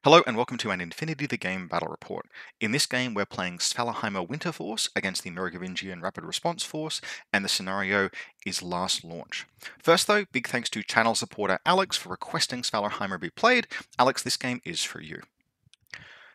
Hello and welcome to an Infinity the Game battle report. In this game we're playing Svalarheima Winter Force against the Merovingienne Rapid Response Force, and the scenario is last launch. First though, big thanks to channel supporter Alex for requesting Svalarheima be played. Alex, this game is for you.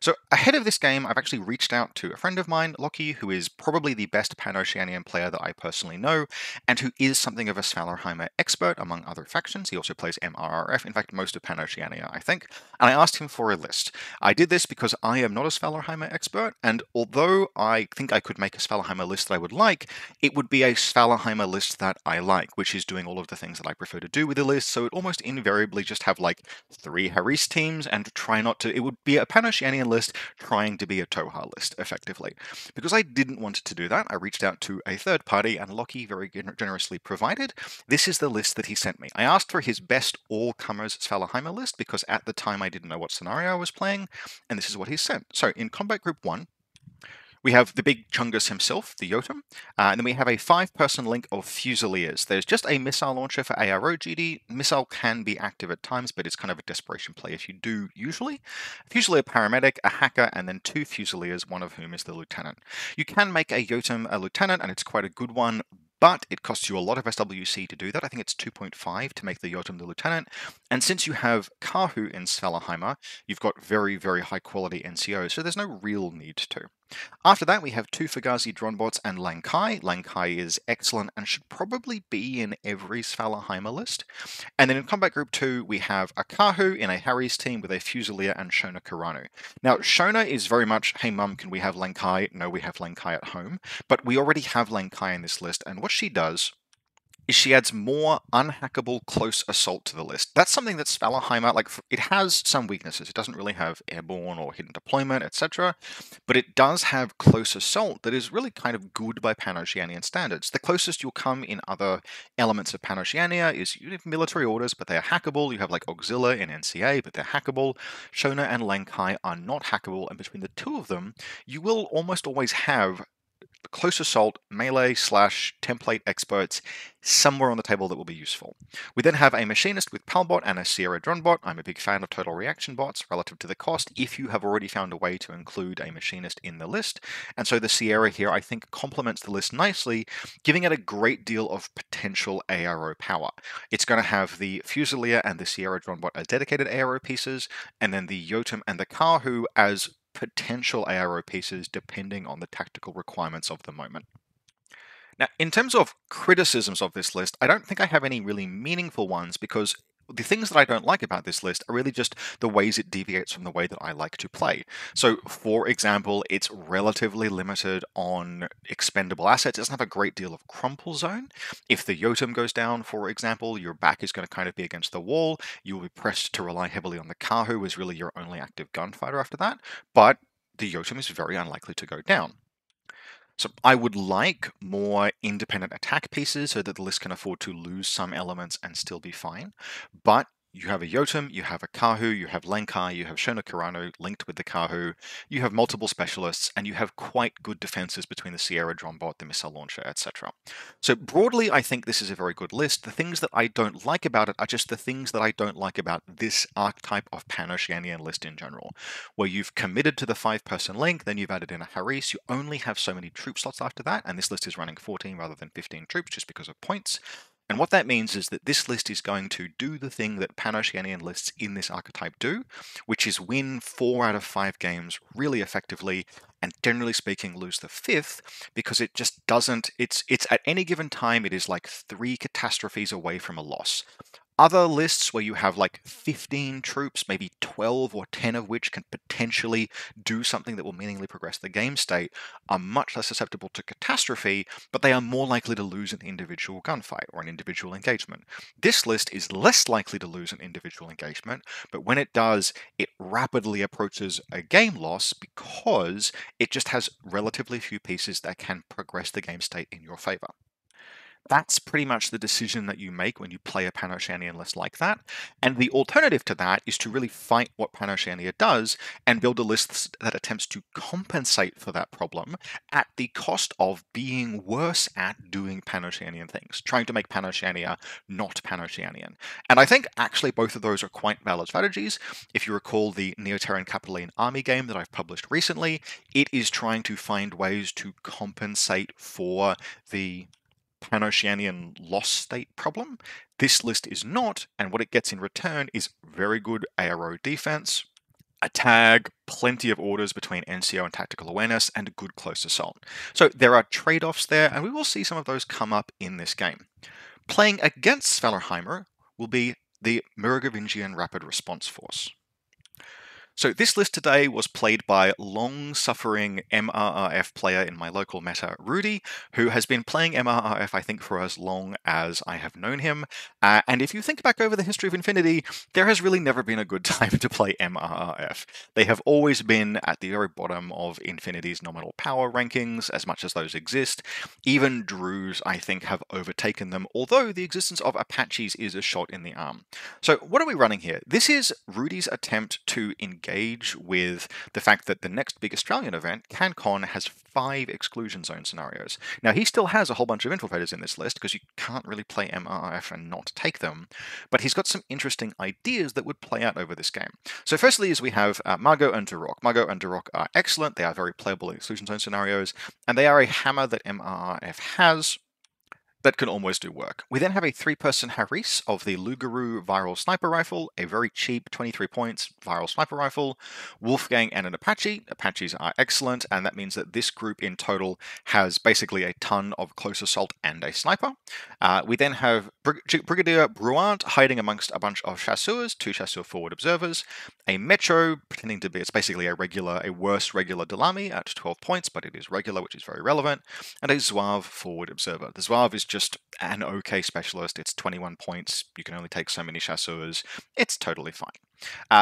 So ahead of this game, I've actually reached out to a friend of mine, Lockie, who is probably the best Pan-Oceanian player that I personally know, and who is something of a Svalarheima expert among other factions. He also plays MRRF, in fact, most of Pan-Oceania, I think. And I asked him for a list. I did this because I am not a Svalarheima expert, and although I think I could make a Svalarheima list that I would like, it would be a Svalarheima list that I like, which is doing all of the things that I prefer to do with the list, so it almost invariably just have like 3 Haris teams and try not to. It would be a Pan-Oceanian list trying to be a Toha list, effectively. Because I didn't want to do that, I reached out to a third party, and Lockie very generously provided. This is the list that he sent me. I asked for his best all-comers Svalarheima list, because at the time I didn't know what scenario I was playing, and this is what he sent. So, in Combat Group 1, we have the big Chungus himself, the Jotun, and then we have a 5-person link of Fusiliers. There's just a missile launcher for ARO GD. Missile can be active at times, but it's kind of a desperation play if you do usually. Fusilier paramedic, a hacker, and then 2 Fusiliers, one of whom is the lieutenant. You can make a Jotun a lieutenant, and it's quite a good one, but it costs you a lot of SWC to do that. I think it's 2.5 to make the Jotun the lieutenant. And since you have Kahu in Svalarheima, you've got very, very high quality NCOs, so there's no real need to. After that, we have 2 Fugazi Dronbots and Lankai. Lankai is excellent and should probably be in every Svalarheima list. And then in Combat Group 2, we have a Kahu in a Harry's team with a Fusilier and Shona Karanu. Now, Shona is very much, hey mum, can we have Lankai? No, we have Lankai at home. But we already have Lankai in this list, and what she does is she adds more unhackable close assault to the list. That's something that Svalarheima, it has some weaknesses. It doesn't really have airborne or hidden deployment, etc. But it does have close assault that is really kind of good by Pan-Oceanian standards. The closest you'll come in other elements of Pan-Oceania is you have military orders, but they're hackable. You have like Auxilia and NCA, but they're hackable. Shona and Lankai are not hackable, and between the two of them, you will almost always have close assault, melee / template experts somewhere on the table that will be useful. We then have a machinist with Palbot and a Sierra Dronbot. I'm a big fan of total reaction bots relative to the cost if you have already found a way to include a machinist in the list. And so the Sierra here, I think, complements the list nicely, giving it a great deal of potential ARO power. It's going to have the Fusilier and the Sierra Dronbot as dedicated ARO pieces, and then the Jotun and the Kahu as potential ARO pieces depending on the tactical requirements of the moment. Now, in terms of criticisms of this list, I don't think I have any really meaningful ones because the things that I don't like about this list are really just the ways it deviates from the way that I like to play. So, for example, it's relatively limited on expendable assets. It doesn't have a great deal of crumple zone. If the Jotun goes down, for example, your back is going to kind of be against the wall. You will be pressed to rely heavily on the Kahu as really your only active gunfighter after that. But the Jotun is very unlikely to go down. So I would like more independent attack pieces so that the list can afford to lose some elements and still be fine. But you have a Jotun, you have a Kahu, you have Lankai, you have Shona Karanu linked with the Kahu, you have multiple specialists, and you have quite good defenses between the Sierra Dronbot, the missile launcher, etc. So broadly, I think this is a very good list. The things that I don't like about it are just the things that I don't like about this archetype of Pan-Oceanian list in general, where you've committed to the 5-person link, then you've added in a Haris, you only have so many troop slots after that, and this list is running 14 rather than 15 troops just because of points. And what that means is that this list is going to do the thing that Pan-Oceanian lists in this archetype do, which is win 4 out of 5 games really effectively, and generally speaking lose the 5th, because it just doesn't, it's at any given time, it is like 3 catastrophes away from a loss. Other lists where you have like 15 troops, maybe 12 or 10 of which can potentially do something that will meaningfully progress the game state, are much less susceptible to catastrophe, but they are more likely to lose an individual gunfight or an individual engagement. This list is less likely to lose an individual engagement, but when it does, it rapidly approaches a game loss because it just has relatively few pieces that can progress the game state in your favor. That's pretty much the decision that you make when you play a Pan-Oceanian list like that. And the alternative to that is to really fight what Pan-Oceania does and build a list that attempts to compensate for that problem at the cost of being worse at doing Pan-Oceanian things, trying to make Pan-Oceania not Pan-Oceanian. And I think actually both of those are quite valid strategies. If you recall the Neo-Terran Capitoline Army game that I've published recently, it is trying to find ways to compensate for the Pan-Oceanian lost state problem. This list is not, and what it gets in return is very good ARO defense, a tag, plenty of orders between NCO and tactical awareness, and a good close assault. So there are trade-offs there, and we will see some of those come up in this game. Playing against Svalarheima will be the Merovingienne Rapid Response Force. So this list today was played by long-suffering MRRF player in my local meta, Rudy, who has been playing MRRF, I think, for as long as I have known him. And if you think back over the history of Infinity, there has really never been a good time to play MRRF. They have always been at the very bottom of Infinity's nominal power rankings, as much as those exist. Even Druze, I think, have overtaken them, although the existence of Apaches is a shot in the arm. So what are we running here? This is Rudy's attempt to engage with the fact that the next big Australian event, CanCon, has 5 exclusion zone scenarios. Now, he still has a whole bunch of infiltrators in this list because you can't really play MRRF and not take them, but he's got some interesting ideas that would play out over this game. So firstly is we have Margot and Duroc. Margot and Duroc are excellent. They are very playable in exclusion zone scenarios, and they are a hammer that MRRF has that can almost do work. We then have a 3-person Haris of the Lugaru Viral Sniper Rifle, a very cheap 23 points Viral Sniper Rifle, Wolfgang and an Apache. Apaches are excellent, and that means that this group in total has basically a ton of close assault and a sniper. We then have Brigadier Bruant hiding amongst a bunch of chasseurs, 2 chasseur forward observers, a Metro pretending to be, it's basically a worse regular Delamy at 12 points, but it is regular, which is very relevant, and a Zouave forward observer. The Zouave is just an okay specialist. It's 21 points. You can only take so many chasseurs. It's totally fine.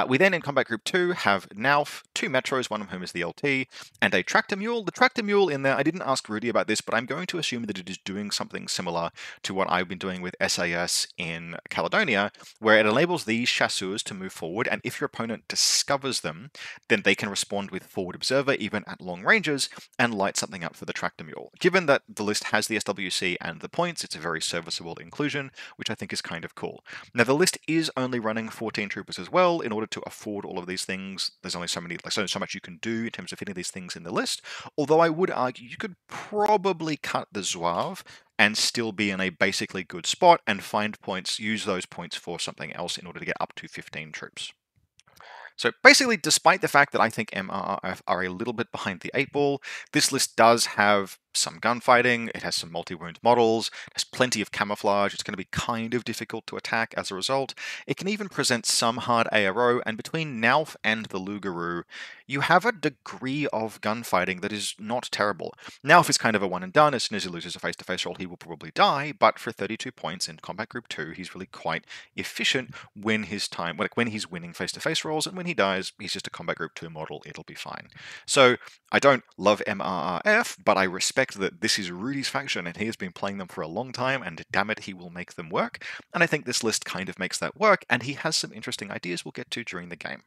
We then, in Combat Group 2, have Nauf, 2 Metros, one of whom is the LT, and a Tractor Mule. The Tractor Mule in there, I didn't ask Rudy about this, but I'm going to assume that it is doing something similar to what I've been doing with SAS in Caledonia, where it enables these chasseurs to move forward, and if your opponent discovers them, then they can respond with Forward Observer, even at long ranges, and light something up for the Tractor Mule. Given that the list has the SWC and the points, it's a very serviceable inclusion, which I think is kind of cool. Now, the list is only running 14 troopers as well. In order to afford all of these things, there's only so much you can do in terms of fitting these things in the list. Although I would argue you could probably cut the Zouave and still be in a basically good spot and find points, use those points for something else in order to get up to 15 troops. So basically, despite the fact that I think MRRF are a little bit behind the 8 ball, this list does have some gunfighting, it has some multi-wound models, it has plenty of camouflage, it's going to be kind of difficult to attack as a result. It can even present some hard ARO, and between Nauf and the Lugaru, you have a degree of gunfighting that is not terrible. Nauf is kind of a one and done. As soon as he loses a face-to-face roll, he will probably die, but for 32 points in Combat Group 2, he's really quite efficient when he's winning face-to-face rolls, and when he dies, he's just a Combat Group 2 model, it'll be fine. So, I don't love MRRF, but I respect that this is Rudy's faction and he has been playing them for a long time, and damn it, he will make them work. And I think this list kind of makes that work, and he has some interesting ideas we'll get to during the game.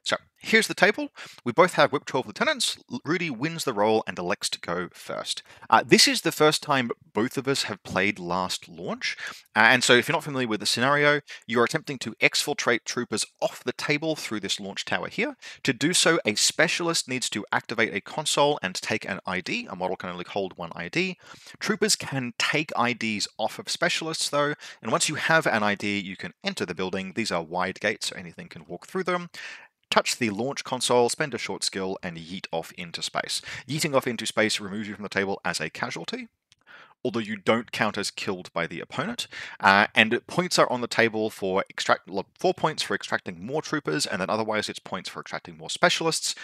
So here's the table. We both have Whip 12 Lieutenants. Rudy wins the roll and elects to go first. This is the first time both of us have played last launch. And so if you're not familiar with the scenario, you're attempting to exfiltrate troopers off the table through this launch tower here. To do so, a specialist needs to activate a console and take an ID. A model can only hold 1 ID. Troopers can take IDs off of specialists though, and once you have an ID, you can enter the building. These are wide gates, so anything can walk through them. Touch the launch console, spend a short skill, and yeet off into space. Yeeting off into space removes you from the table as a casualty, although you don't count as killed by the opponent. And points are on the table for 4 points for extracting more troopers, and then otherwise it's points for extracting more specialists,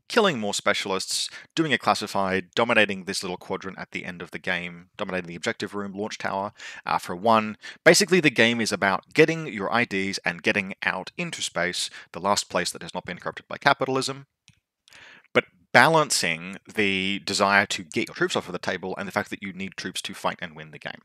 killing more specialists, doing a classified, dominating this little quadrant at the end of the game, dominating the objective room, launch tower for 1. Basically, the game is about getting your IDs and getting out into space, the last place that has not been corrupted by capitalism. But balancing the desire to get your troops off of the table and the fact that you need troops to fight and win the game.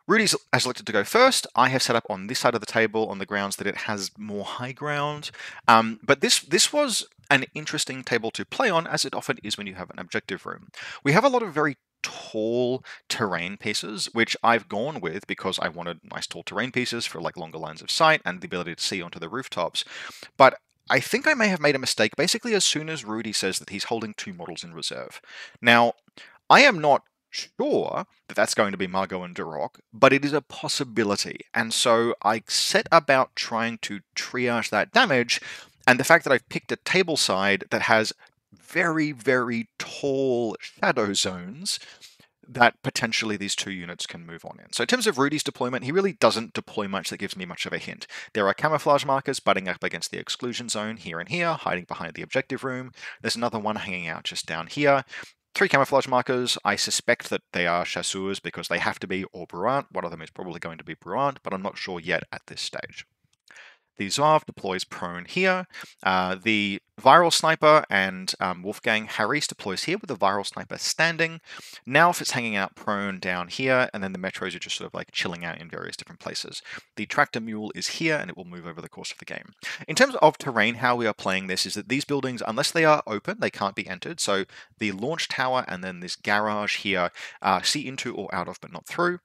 Rudy has elected to go first. I have set up on this side of the table on the grounds that it has more high ground. But this was an interesting table to play on, as it often is when you have an objective room. We have a lot of very tall terrain pieces, which I've gone with because I wanted nice tall terrain pieces for like longer lines of sight and the ability to see onto the rooftops. But I think I may have made a mistake basically as soon as Rudy says that he's holding 2 models in reserve. Now, I am not sure that that's going to be Margot and Duroc, but it is a possibility. And so I set about trying to triage that damage, and the fact that I've picked a table side that has very, very tall shadow zones that potentially these 2 units can move on in. So in terms of Rudy's deployment, he really doesn't deploy much that gives me much of a hint. There are camouflage markers butting up against the exclusion zone here and here, hiding behind the objective room. There's another one hanging out just down here. 3 camouflage markers. I suspect that they are chasseurs because they have to be, or Bruant. One of them is probably going to be Bruant, but I'm not sure yet at this stage. The Zouave deploys prone here. The Viral Sniper and Wolfgang Harris deploys here with the Viral Sniper standing. Nauf is hanging out prone down here, and then the Metros are just sort of like chilling out in various different places. The Tractor Mule is here, and it will move over the course of the game. In terms of terrain, how we are playing this is that these buildings, unless they are open, they can't be entered. So the launch tower and then this garage here, see into or out of, but not through,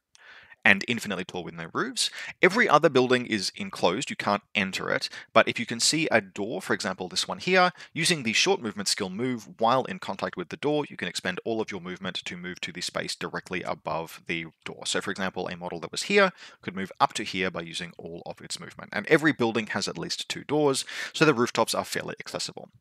and infinitely tall with no roofs. Every other building is enclosed, you can't enter it, but if you can see a door, for example this one here, using the short movement skill move while in contact with the door, you can expend all of your movement to move to the space directly above the door. So for example, a model that was here could move up to here by using all of its movement. And every building has at least 2 doors, so the rooftops are fairly accessible.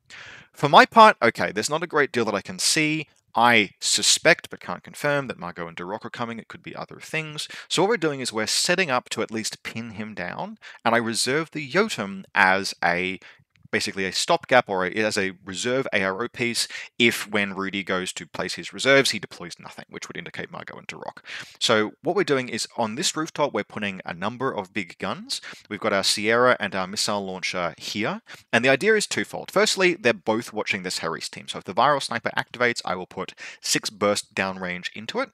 For my part, okay, there's not a great deal that I can see. I suspect, but can't confirm, that Margot and Duroc are coming. It could be other things. So what we're doing is we're setting up to at least pin him down, and I reserve the Jotun as basically a stopgap or as a reserve ARO piece if when Rudy goes to place his reserves, he deploys nothing, which would indicate Margot and Duroc. So what we're doing is on this rooftop, we're putting a number of big guns. We've got our Sierra and our missile launcher here, and the idea is twofold. Firstly, they're both watching this Harris team. So if the Viral Sniper activates, I will put 6 burst downrange into it.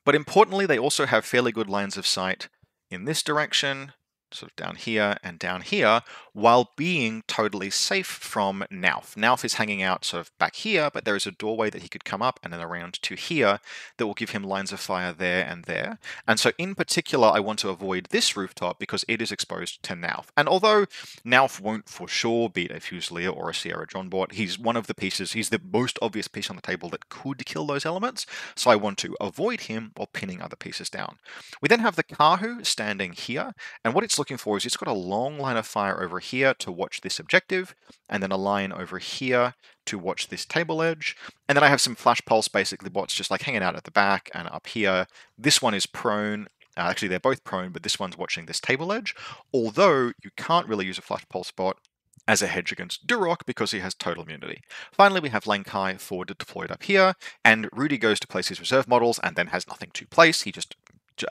But importantly, they also have fairly good lines of sight in this direction, sort of down here, while being totally safe from Nauf. Nauf is hanging out sort of back here, but there is a doorway that he could come up and then around to here that will give him lines of fire there and there. And so in particular, I want to avoid this rooftop because it is exposed to Nauf. And although Nauf won't for sure beat a Fusilier or a Sierra Johnbot, he's one of the pieces, he's the most obvious piece on the table that could kill those elements, so I want to avoid him while pinning other pieces down. We then have the Kahu standing here, and what it's looking for is it's got a long line of fire over here to watch this objective, and then a line over here to watch this table edge. And then I have some flash pulse, basically bots just like hanging out at the back and up here. This one is prone. Actually, they're both prone, but this one's watching this table edge. Although you can't really use a flash pulse bot as a hedge against Duroc because he has total immunity. Finally, we have Lang Kai forward deployed up here, and Rudy goes to place his reserve models and then has nothing to place. He just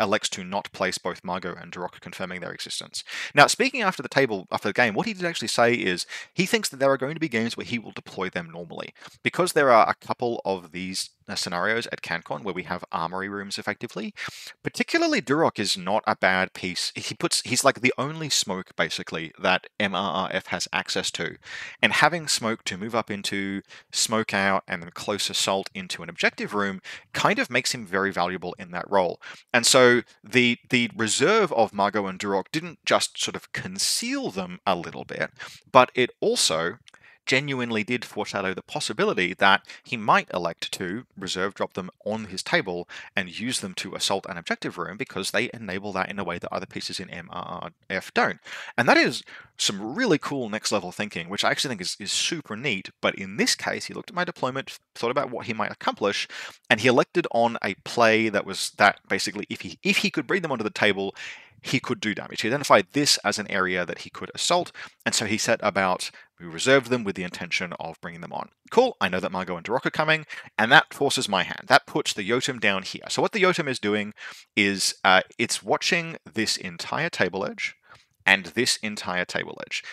elects to not place both Margot and Duroc, confirming their existence. Now, speaking after the game, what he did actually say is he thinks that there are going to be games where he will deploy them normally. Because there are a couple of these scenarios at CanCon where we have armory rooms effectively, particularly Duroc is not a bad piece. He's like the only smoke, basically, that MRRF has access to. And having smoke to move up into, smoke out, and then close assault into an objective room kind of makes him very valuable in that role. And so the reserve of Margot and Duroc didn't just sort of conceal them a little bit, but it also genuinely did foreshadow the possibility that he might elect to reserve drop them on his table and use them to assault an objective room because they enable that in a way that other pieces in MRRF don't. And that is some really cool next level thinking, which I actually think is super neat. But in this case, he looked at my deployment, thought about what he might accomplish, and he elected on a play that was that basically if he could bring them onto the table, he could do damage. He identified this as an area that he could assault, and so he set about, we reserved them with the intention of bringing them on. Cool, I know that Margot and Duroc are coming, and that forces my hand. That puts the Jotun down here. So what the Jotun is doing is it's watching this entire table edge, and this entire table edge.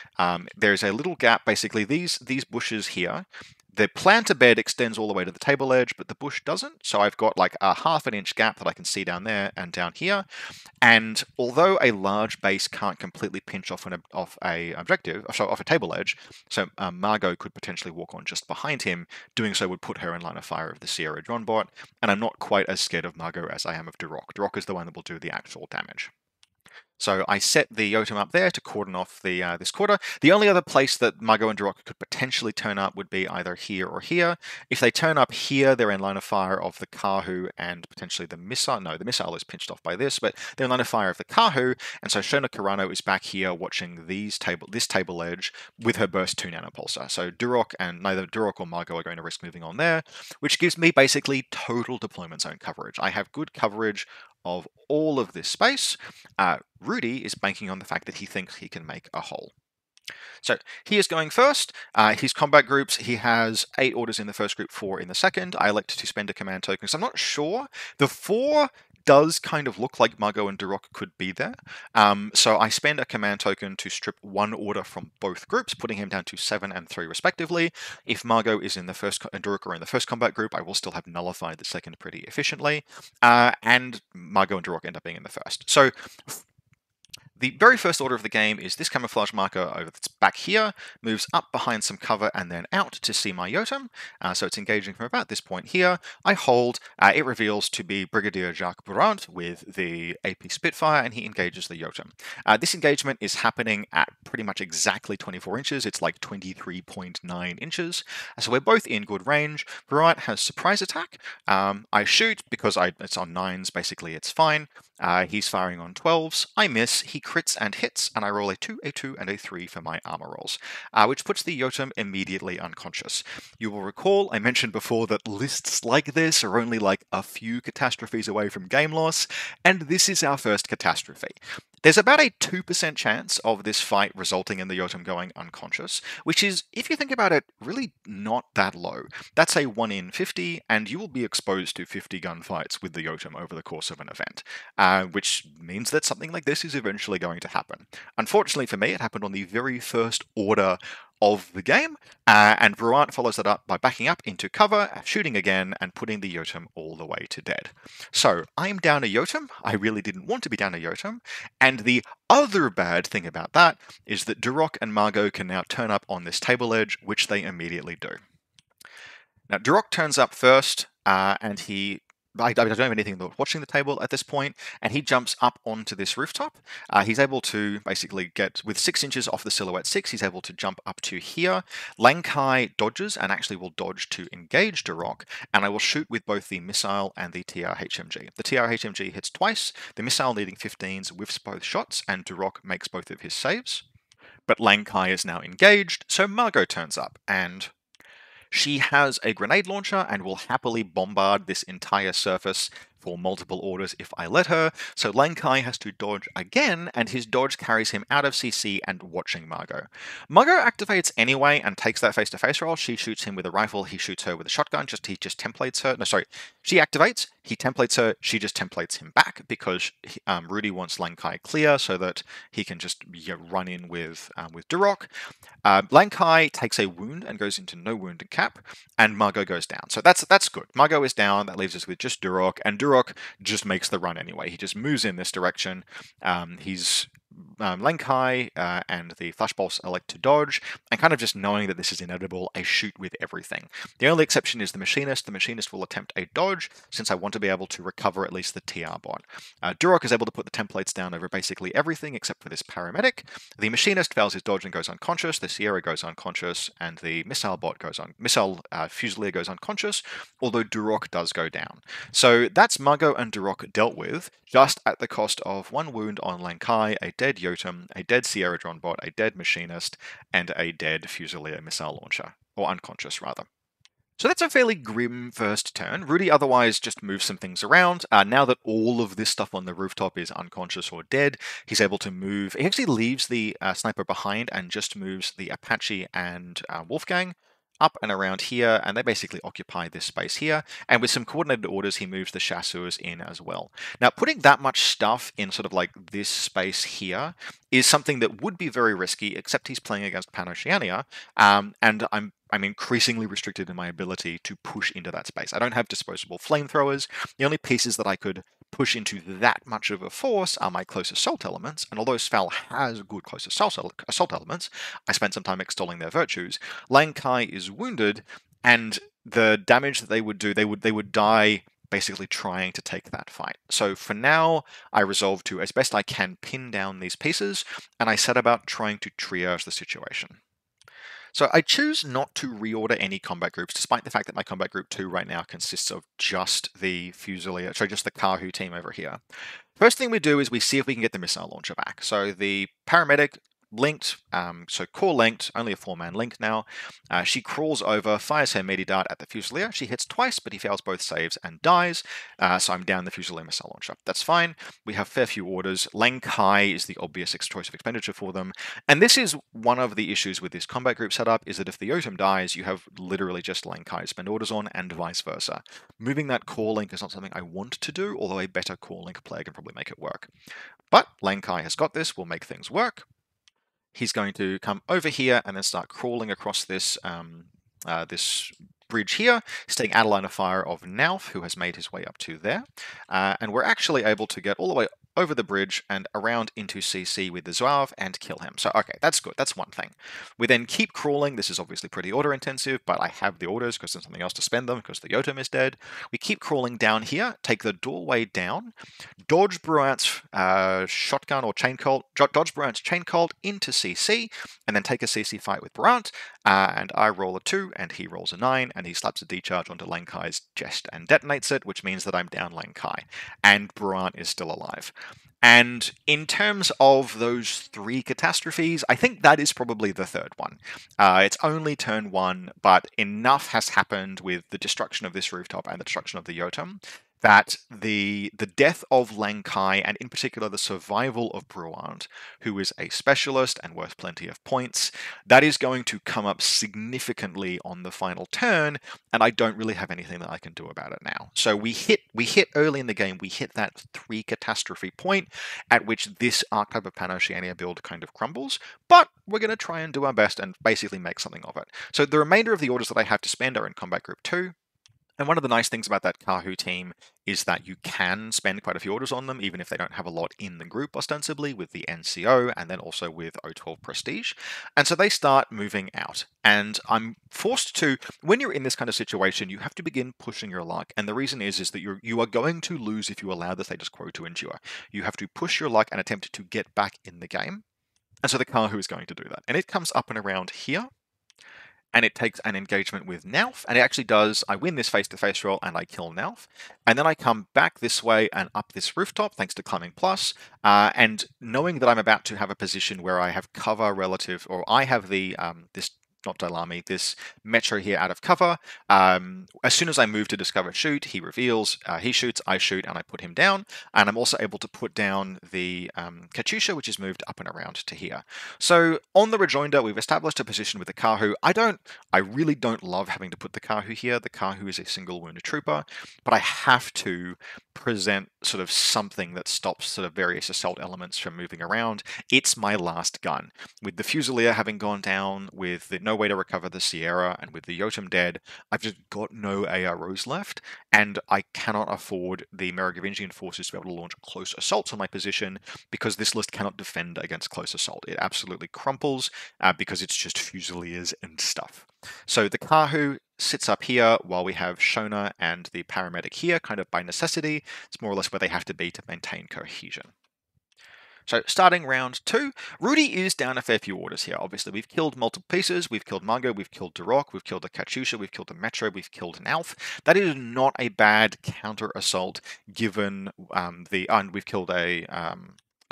There's a little gap, basically these bushes here, The planter bed extends all the way to the table edge, but the bush doesn't. So I've got like a half an inch gap that I can see down there and down here. And although a large base can't completely pinch off a table edge, so Margot could potentially walk on just behind him. Doing so would put her in line of fire of the Sierra John bot, and I'm not quite as scared of Margot as I am of Duroc. Duroc is the one that will do the actual damage. So I set the Yotum up there to cordon off the this quarter. The only other place that Margot and Duroc could potentially turn up would be either here or here. If they turn up here, they're in line of fire of the Kahu and potentially the missile. No, the missile is pinched off by this, but they're in line of fire of the Kahu, and so Shona Carano is back here watching this table edge with her burst 2 nanopulsar. So Duroc and neither Duroc or Margot are going to risk moving on there, which gives me basically total deployment zone coverage. I have good coverage of all of this space. Rudy is banking on the fact that he thinks he can make a hole. So he is going first. His combat groups, he has 8 orders in the first group, 4 in the second. I elect to spend a command token because I'm not sure. The 4 does kind of look like Margot and Duroc could be there. So I spend a command token to strip 1 order from both groups, putting him down to 7 and 3 respectively. If Margot is in the first and Duroc are in the first combat group, I will still have nullified the second pretty efficiently. And Margot and Duroc end up being in the first. So the very first order of the game is this camouflage marker over that's back here, moves up behind some cover and then out to see my Yotum. So it's engaging from about this point here. I hold, it reveals to be Brigadier Jacques Bourant with the AP Spitfire, and he engages the Yotum. This engagement is happening at pretty much exactly 24 inches. It's like 23.9 inches. So we're both in good range. Bourant has surprise attack. I shoot because it's on 9s, basically it's fine. He's firing on 12s. I miss. He crits and hits, and I roll a 2, a 2, and a 3 for my armor rolls, which puts the Yotum immediately unconscious. You will recall I mentioned before that lists like this are only like a few catastrophes away from game loss, and this is our first catastrophe. There's about a 2% chance of this fight resulting in the Yotum going unconscious, which is, if you think about it, really not that low. That's a 1 in 50, and you will be exposed to 50 gunfights with the Yotum over the course of an event, which means that something like this is eventually going to happen. Unfortunately for me, it happened on the very first order of the game, and Bourant follows that up by backing up into cover, shooting again, and putting the Yotum all the way to dead. So I'm down a Yotum. I really didn't want to be down a Yotum, and the other bad thing about that is that Duroc and Margot can now turn up on this table edge, which they immediately do. Now Duroc turns up first, and I don't have anything watching the table at this point, and he jumps up onto this rooftop. He's able to basically get, with 6 inches off the silhouette 6, he's able to jump up to here. Lang Kai dodges and actually will dodge to engage Duroc, and I will shoot with both the missile and the TR-HMG. The TR-HMG hits twice, the missile needing 15s whiffs both shots, and Duroc makes both of his saves. But Lang Kai is now engaged, so Margot turns up, and she has a grenade launcher and will happily bombard this entire surface for multiple orders if I let her, so Lang Kai has to dodge again, and his dodge carries him out of CC and watching Margot. Margot activates anyway and takes that face-to-face roll. She shoots him with a rifle, he shoots her with a shotgun, he just templates her. No, sorry. She activates, he templates her, she just templates him back because Rudy wants Lang Kai clear so that he can just run in with Duroc. Lang Kai takes a wound and goes into no wound cap, and Margot goes down. So that's good. Margot is down, that leaves us with just Duroc, and Duroc just makes the run anyway. He just moves in this direction. Lang Kai and the Flashbolts elect to dodge, and kind of just knowing that this is inedible, I shoot with everything. The only exception is the Machinist. The Machinist will attempt a dodge, since I want to be able to recover at least the TR bot. Duroc is able to put the templates down over basically everything except for this Paramedic. The Machinist fails his dodge and goes unconscious, the Sierra goes unconscious, and the Missile Fusilier goes unconscious, although Duroc does go down. So that's Margot and Duroc dealt with, just at the cost of 1 wound on Lang Kai, a dead Yotum, a dead Sierra Drone bot, a dead Machinist, and a dead Fusilier missile launcher, or unconscious rather. So that's a fairly grim first turn. Rudy otherwise just moves some things around. Now that all of this stuff on the rooftop is unconscious or dead, he's able to move. He actually leaves the sniper behind and just moves the Apache and Wolfgang up and around here, and they basically occupy this space here, and with some coordinated orders he moves the chasseurs in as well. Now putting that much stuff in sort of like this space here is something that would be very risky, except he's playing against Panoceania, and I'm increasingly restricted in my ability to push into that space. I don't have disposable flamethrowers. The only pieces that I could push into that much of a force are my close assault elements, and although Sval has good close assault elements, I spent some time extolling their virtues. Lang Kai is wounded, and the damage that they would do, they would die basically trying to take that fight. So for now, I resolve to, as best I can, pin down these pieces, and I set about trying to triage the situation. So I choose not to reorder any combat groups, despite the fact that my combat group 2 right now consists of just the Fusilier, so just the Kahu team over here. First thing we do is we see if we can get the missile launcher back. So the paramedic linked, so core linked, only a 4-man link now. She crawls over, fires her melee dart at the Fusilier. She hits twice, but he fails both saves and dies. So I'm down the Fusilier missile launcher. That's fine. We have fair few orders. Lang Kai is the obvious choice of expenditure for them. And this is one of the issues with this combat group setup, is that if the Yotum dies, you have literally just Lang Kai to spend orders on, and vice versa. Moving that core link is not something I want to do, although a better core link player can probably make it work. But Lang Kai has got this, we'll make things work. He's going to come over here and then start crawling across this this bridge here. He's taking out a line of fire of Nauf, who has made his way up to there. And we're actually able to get all the way over the bridge and around into CC with the Zouave and kill him. So, okay, that's good. That's one thing. We then keep crawling. This is obviously pretty order intensive, but I have the orders because there's something else to spend them because the Yotum is dead. We keep crawling down here, take the doorway down, dodge Bruant's shotgun or chain colt, dodge Bruant's chain colt into CC, and then take a CC fight with Bruant. And I roll a 2, and he rolls a 9, and he slaps a decharge onto Lang Kai's chest and detonates it, which means that I'm down Lang Kai, and Bruant is still alive. And in terms of those 3 catastrophes, I think that is probably the third one. It's only turn 1, but enough has happened with the destruction of this rooftop and the destruction of the Yotum that the death of Lang Kai, and in particular the survival of Bruant, who is a specialist and worth plenty of points, that is going to come up significantly on the final turn, and I don't really have anything that I can do about it now. So we hit early in the game, we hit that 3 catastrophe point at which this archetype of Pan-Oceania build kind of crumbles, but we're going to try and do our best and basically make something of it. So the remainder of the orders that I have to spend are in Combat Group 2, and one of the nice things about that Kahu team is that you can spend quite a few orders on them, even if they don't have a lot in the group, ostensibly, with the NCO and then also with O12 Prestige. And so they start moving out. And I'm forced to, when you're in this kind of situation, you have to begin pushing your luck. And the reason is that you are going to lose if you allow the status quo to endure. You have to push your luck and attempt to get back in the game. And so the Kahu is going to do that. And it comes up and around here, and it takes an engagement with Nauf, and it actually does, I win this face-to-face roll, and I kill Nauf, and then I come back this way and up this rooftop, thanks to Climbing Plus, and knowing that I'm about to have a position where I have cover relative, or I have the, this not Dalami, this Metro here out of cover. As soon as I move to discover shoot, he reveals, he shoots, I shoot, and I put him down. And I'm also able to put down the Katyusha, which is moved up and around to here. So on the rejoinder, we've established a position with the Kahu. I really don't love having to put the Kahu here. The Kahu is a single wounded trooper, but I have to present sort of something that stops sort of various assault elements from moving around. It's my last gun. With the Fusilier having gone down, with the no way to recover the Sierra, and with the Yotum dead, I've just got no AROs left, and I cannot afford the Merovingian forces to be able to launch close assaults on my position, because this list cannot defend against close assault. It absolutely crumples, because it's just Fusiliers and stuff. So the Kahu sits up here while we have Shona and the paramedic here, kind of by necessity. It's more or less where they have to be to maintain cohesion. So starting round 2, Rudy is down a fair few orders here. Obviously, we've killed multiple pieces. We've killed Margot, we've killed Duroc, we've killed the Katyusha, we've killed the Metro, we've killed Nauf. That is not a bad counter-assault given and we've killed a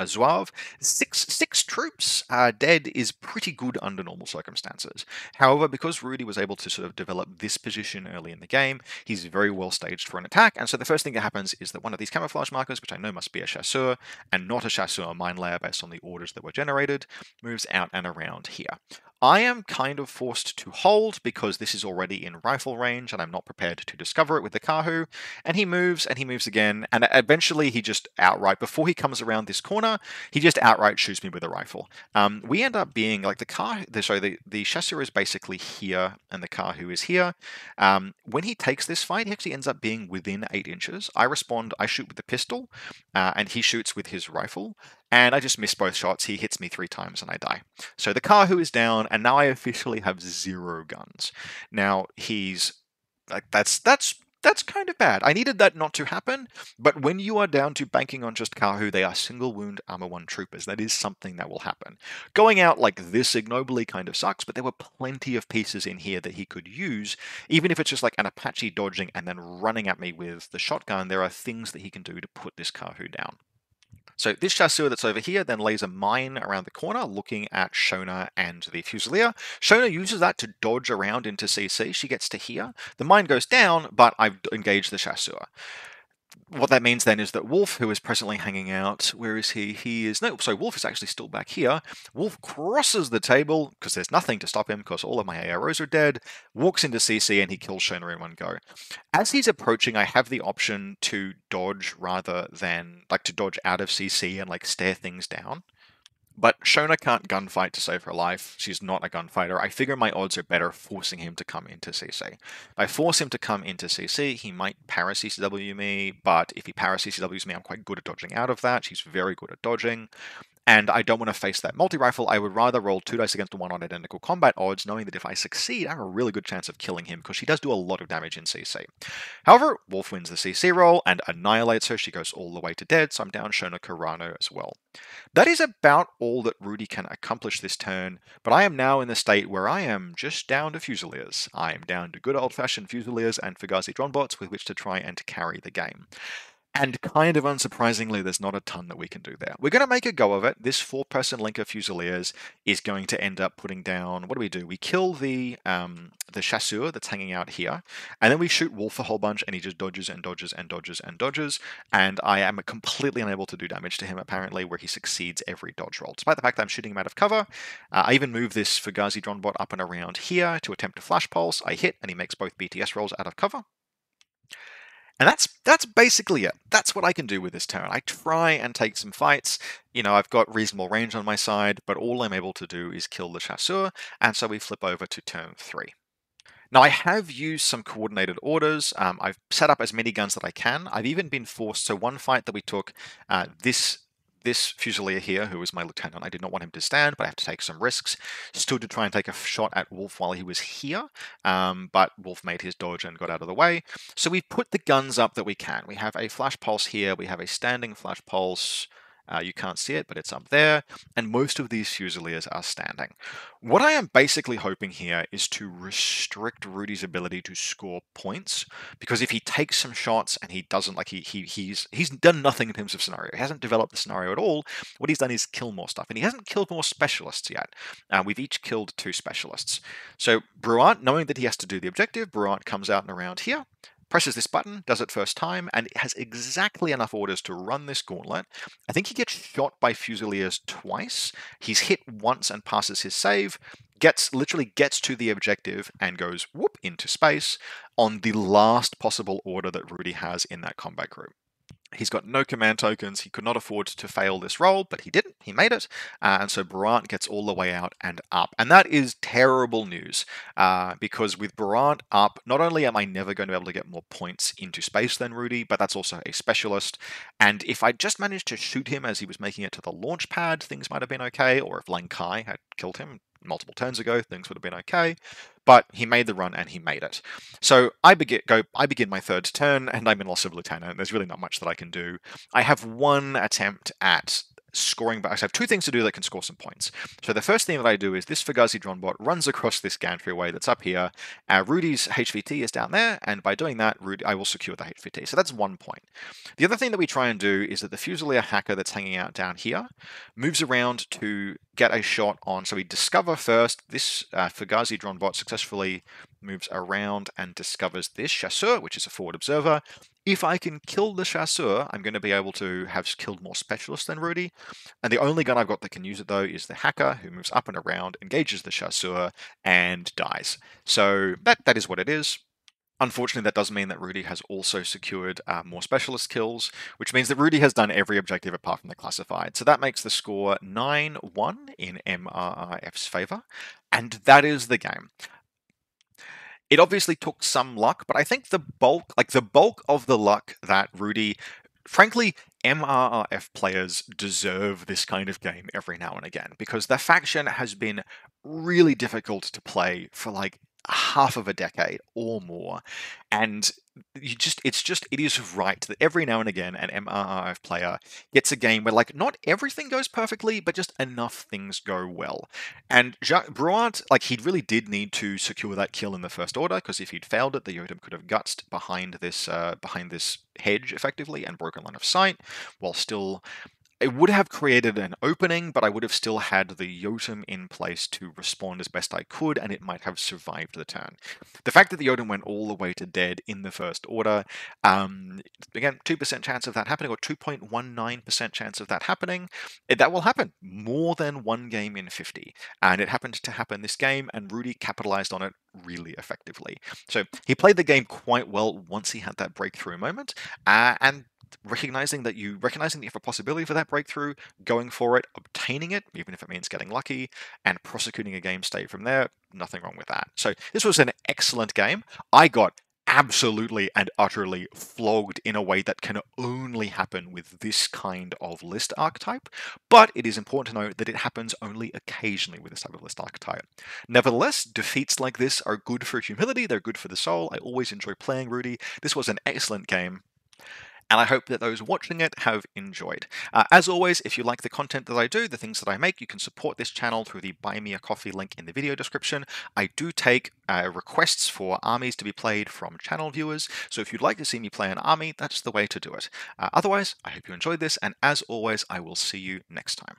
Zouave. Six troops dead is pretty good under normal circumstances. However, because Rudy was able to sort of develop this position early in the game, he's very well staged for an attack, and so the first thing that happens is that one of these camouflage markers, which I know must be a chasseur, and not a chasseur mine layer based on the orders that were generated, moves out and around here. I am kind of forced to hold because this is already in rifle range and I'm not prepared to discover it with the Kahu. And he moves again, and eventually he just outright, before he comes around this corner, he just outright shoots me with a rifle. We end up being like the chasseur is basically here and the Kahu is here. When he takes this fight, he actually ends up being within 8 inches. I respond, I shoot with the pistol, and he shoots with his rifle. And I just miss both shots. He hits me 3 times and I die. So the Kahu is down, and now I officially have 0 guns. Now he's like that's kind of bad. I needed that not to happen, but when you are down to banking on just Kahu, they are single wound armor 1 troopers. That is something that will happen. Going out like this ignobly kind of sucks, but there were plenty of pieces in here that he could use. Even if it's just like an Apache dodging and then running at me with the shotgun, there are things that he can do to put this Kahu down. So this chasseur that's over here then lays a mine around the corner looking at Shona and the Fusilier. Shona uses that to dodge around into CC. She gets to here. The mine goes down, but I've engaged the chasseur. What that means then is that Wolf, who is presently hanging out, where is he? Wolf is actually still back here. Wolf crosses the table, because there's nothing to stop him, because all of my AROs are dead, walks into CC, and he kills Shona in one go. As he's approaching, I have the option to dodge rather than, to dodge out of CC and, stare things down. But Shona can't gunfight to save her life. She's not a gunfighter. I figure my odds are better forcing him to come into CC. If I force him to come into CC, he might para-CCW me, but if he para-CCWs me, I'm quite good at dodging out of that. She's very good at dodging. And I don't want to face that multi-rifle. I would rather roll 2 dice against 1 on identical combat odds, knowing that if I succeed, I have a really good chance of killing him, because she does do a lot of damage in CC. However, Wolf wins the CC roll and annihilates her. She goes all the way to dead, so I'm down Shona Carano as well. That is about all that Rudy can accomplish this turn, but I am now in the state where I am just down to Fusiliers. I am down to good old-fashioned Fusiliers and Fugazi Dronbots with which to try and carry the game. And kind of unsurprisingly, there's not a ton that we can do there. We're going to make a go of it. This 4-person Linker Fusiliers is going to end up putting down... What do? We kill the chasseur that's hanging out here, and then we shoot Wolf a whole bunch, and he just dodges and dodges and dodges and dodges, and I am completely unable to do damage to him, apparently, where he succeeds every dodge roll. Despite the fact that I'm shooting him out of cover, I even move this Fugazi Dronbot up and around here to attempt a Flash Pulse. I hit, and he makes both BTS rolls out of cover. And that's basically it. That's what I can do with this turn. I try and take some fights. I've got reasonable range on my side, but all I'm able to do is kill the chasseur, and so we flip over to turn 3. Now, I have used some coordinated orders. I've set up as many guns that I can. I've even been forced, so one fight that we took, this Fusilier here, who was my lieutenant, I did not want him to stand, but I have to take some risks. Stood to try and take a shot at Wolf while he was here, but Wolf made his dodge and got out of the way. So we've put the guns up that we can. We have a Flash Pulse here, we have a standing Flash Pulse. You can't see it, but it's up there, and most of these Fusiliers are standing. What I am basically hoping here is to restrict Rudy's ability to score points, because if he takes some shots and he doesn't, he's done nothing in terms of scenario. He hasn't developed the scenario at all. What he's done is kill more stuff, and he hasn't killed more specialists yet. We've each killed 2 specialists. So Bruant, knowing that he has to do the objective, Bruant comes out and around here, presses this button, does it first time, and it has exactly enough orders to run this gauntlet. I think he gets shot by Fusiliers twice. He's hit once and passes his save, literally gets to the objective and goes whoop into space on the last possible order that Rudy has in that combat group. He's got no command tokens. He could not afford to fail this roll, but he didn't. He made it. And so Bruant gets all the way out and up. And that is terrible news, because with Bruant up, not only am I never going to be able to get more points into space than Rudy, but that's also a specialist. And if I just managed to shoot him as he was making it to the launch pad, things might have been okay. Or if Lang Kai had killed him multiple turns ago, things would have been okay. But he made the run and he made it. So I begin my 3rd turn, and I'm in loss of lieutenant. There's really not much that I can do. I have one attempt at scoring, but I have 2 things to do that can score some points. So the first thing that I do is this Fugazi Dronbot runs across this gantry that's up here. Rudy's HVT is down there, and by doing that, I will secure the HVT. So that's 1 point. The other thing that we try and do is that the Fusilier hacker that's hanging out down here moves around to get a shot on. So we discover first this Fugazi Dronbot successfully moves around and discovers this chasseur, which is a forward observer. If I can kill the Chasseur, I'm going to be able to have killed more specialists than Rudy. And the only gun I've got that can use it, though, is the Hacker, who moves up and around, engages the Chasseur, and dies. So that is what it is. Unfortunately, that does mean that Rudy has also secured more specialist kills, which means that Rudy has done every objective apart from the classified. So that makes the score 9-1 in MRRF's favour, and that is the game. It obviously took some luck, but I think the bulk of the luck that Rudy, frankly, MRRF players deserve this kind of game every now and again, because the faction has been really difficult to play for like half of a decade or more, and it is right that every now and again an MRRF player gets a game where like not everything goes perfectly, but just enough things go well. And Bruant, like he really did need to secure that kill in the first order, because if he'd failed it, the Jotun could have gutsed behind this hedge effectively and broken line of sight, while still it would have created an opening, but I would have still had the Jotun in place to respond as best I could, and it might have survived the turn. The fact that the Jotun went all the way to dead in the first order, again, 2% chance of that happening, or 2.19% chance of that happening, that will happen more than one game in 50. And it happened to happen this game, and Rudy capitalized on it really effectively. So he played the game quite well once he had that breakthrough moment, and recognizing that you have a possibility for that breakthrough, going for it, obtaining it, even if it means getting lucky, and prosecuting a game state from there, nothing wrong with that. So this was an excellent game. I got absolutely and utterly flogged in a way that can only happen with this kind of list archetype, but it is important to note that it happens only occasionally with this type of list archetype. Nevertheless, defeats like this are good for humility, they're good for the soul. I always enjoy playing Rudy. This was an excellent game, and I hope that those watching it have enjoyed. As always, if you like the content that I do, the things that I make, you can support this channel through the Buy Me a Coffee link in the video description. I do take requests for armies to be played from channel viewers, so if you'd like to see me play an army, that's the way to do it. Otherwise, I hope you enjoyed this, and as always, I will see you next time.